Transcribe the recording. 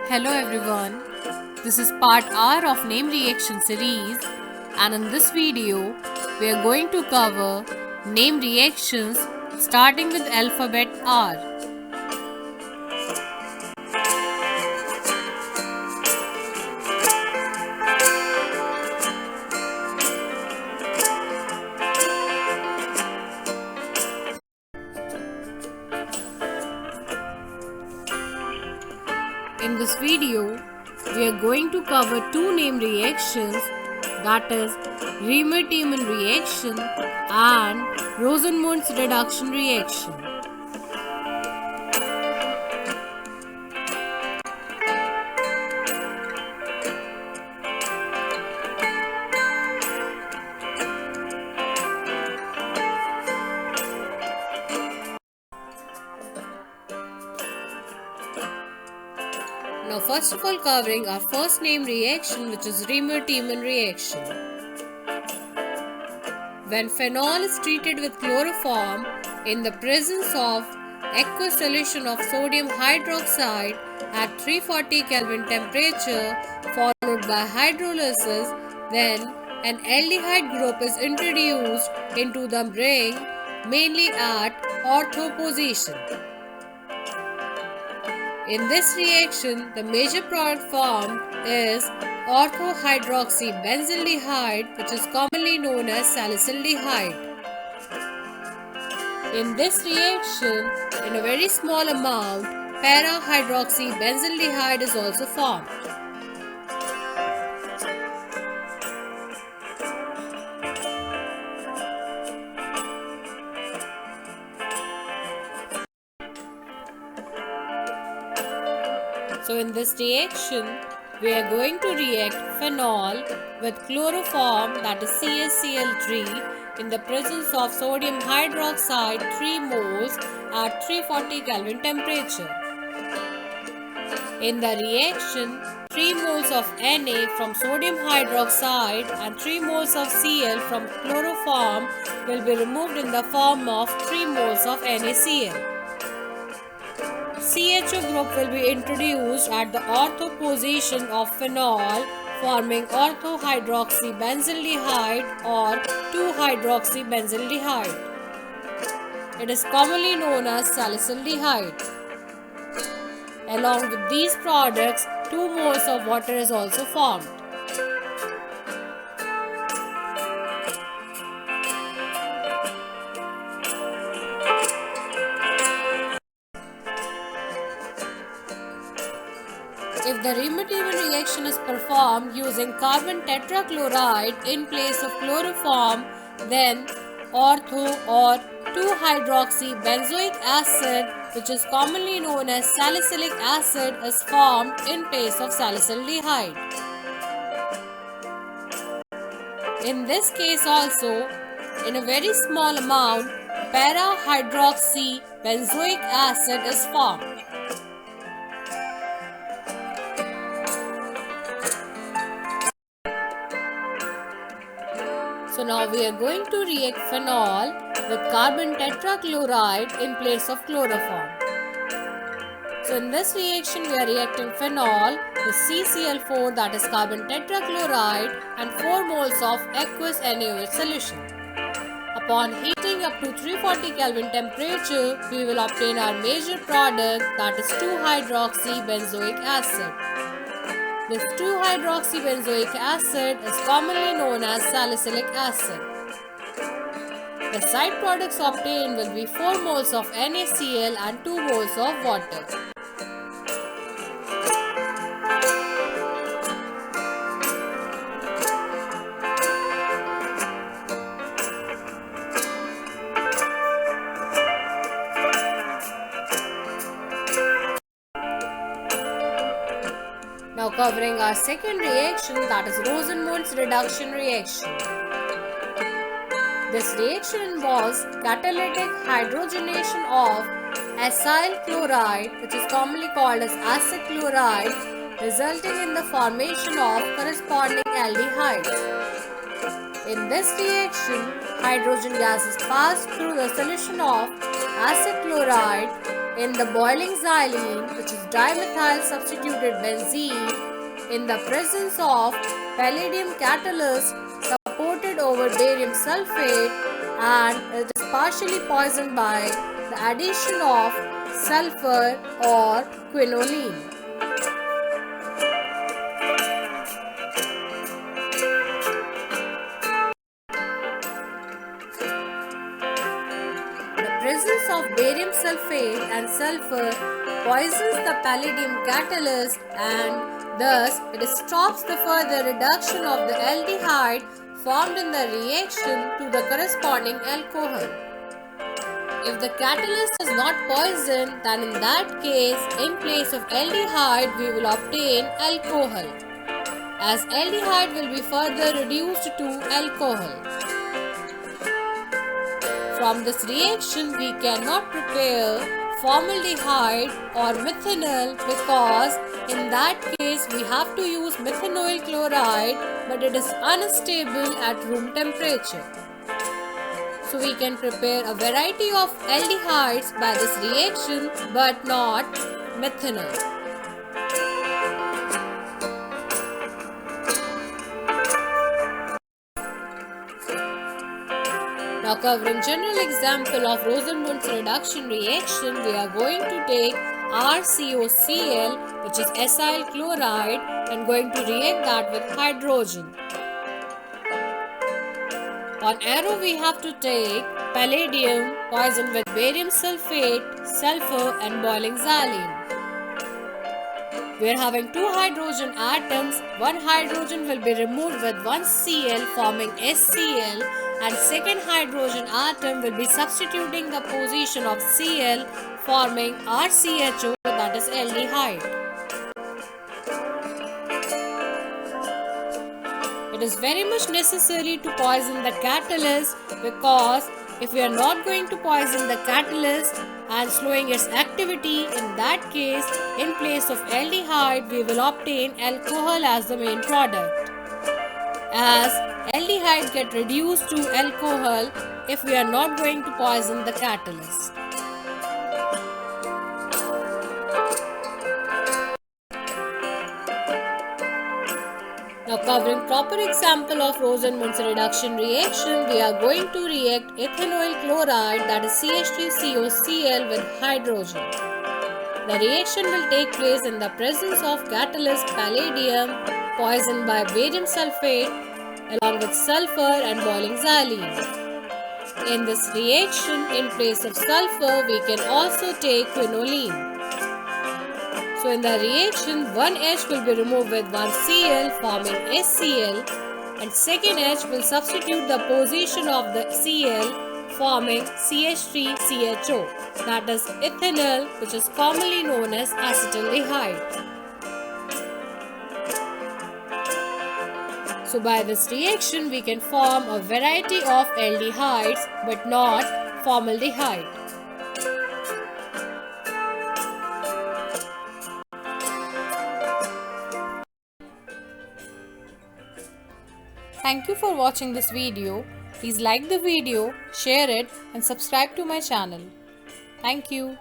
Hello everyone, this is part R of name reaction series, and in this video we are going to cover name reactions starting with alphabet R. In this video, we are going to cover two name reactions, that is Riemann-Tiemann reaction and Rosenmund's reduction reaction. Now first of all covering our first name reaction, which is Riemann-Tiemann reaction. When phenol is treated with chloroform in the presence of aqueous solution of sodium hydroxide at 340 Kelvin temperature followed by hydrolysis, then an aldehyde group is introduced into the ring, mainly at ortho position. In this reaction, the major product formed is orthohydroxybenzaldehyde, which is commonly known as salicyldehyde. In this reaction, in a very small amount, para-hydroxybenzaldehyde is also formed. So in this reaction, we are going to react phenol with chloroform, that is CaCl3, in the presence of sodium hydroxide 3 moles at 340 Kelvin temperature. In the reaction, 3 moles of Na from sodium hydroxide and 3 moles of Cl from chloroform will be removed in the form of 3 moles of NaCl. CHO group will be introduced at the ortho position of phenol, forming orthohydroxybenzaldehyde or 2-hydroxybenzaldehyde. It is commonly known as salicyldehyde. Along with these products, 2 moles of water is also formed. If the Riemann-Tiemann reaction is performed using carbon tetrachloride in place of chloroform, then ortho or 2-hydroxybenzoic acid, which is commonly known as salicylic acid, is formed in place of salicyldehyde. In this case also, in a very small amount, para-hydroxybenzoic acid is formed. So now we are going to react phenol with carbon tetrachloride in place of chloroform. So in this reaction we are reacting phenol with CCl4, that is carbon tetrachloride, and 4 moles of aqueous NaOH solution. Upon heating up to 340 Kelvin temperature, we will obtain our major product, that is 2-hydroxybenzoic acid. This 2-hydroxybenzoic acid is commonly known as salicylic acid. The side products obtained will be 4 moles of NaCl and 2 moles of water. Now covering our second reaction, that is Rosenmund's reduction reaction. This reaction involves catalytic hydrogenation of acyl chloride, which is commonly called as acid chloride, resulting in the formation of corresponding aldehydes. In this reaction, hydrogen gas is passed through the solution of acid chloride In the boiling xylene, which is dimethyl substituted benzene, in the presence of palladium catalyst supported over barium sulfate, and it is partially poisoned by the addition of sulfur or quinoline. The presence of barium sulfate and sulfur poisons the palladium catalyst, and thus it stops the further reduction of the aldehyde formed in the reaction to the corresponding alcohol. If the catalyst is not poisoned, then in that case, in place of aldehyde, we will obtain alcohol, as aldehyde will be further reduced to alcohol. From this reaction, we cannot prepare formaldehyde or methanol, because in that case we have to use methanoyl chloride, but it is unstable at room temperature. So we can prepare a variety of aldehydes by this reaction, but not methanol. Now, covering general example of Rosenmund's reduction reaction, we are going to take RCOCl, which is acyl chloride, and going to react that with hydrogen. On arrow, we have to take palladium poisoned with barium sulfate, sulfur, and boiling xylene. We are having two hydrogen atoms. One hydrogen will be removed with one Cl forming HCl, and second hydrogen atom will be substituting the position of Cl forming RCHO, that is aldehyde. It is very much necessary to poison the catalyst, because if we are not going to poison the catalyst and slowing its activity, in that case, in place of aldehyde, we will obtain alcohol as the main product, as aldehyde get reduced to alcohol if we are not going to poison the catalyst. Now, covering proper example of Rosenmund's reduction reaction, we are going to react ethanoyl chloride, that is CH3COCl, with hydrogen. The reaction will take place in the presence of catalyst palladium poisoned by barium sulfate along with sulfur and boiling xylene. In this reaction, in place of sulfur, we can also take quinoline. So in the reaction, one H will be removed with one Cl forming HCl, and second H will substitute the position of the Cl forming CH3CHO, that is ethanol, which is commonly known as acetaldehyde. So by this reaction, we can form a variety of aldehydes, but not formaldehyde. Thank you for watching this video. Please like the video, share it, and subscribe to my channel. Thank you.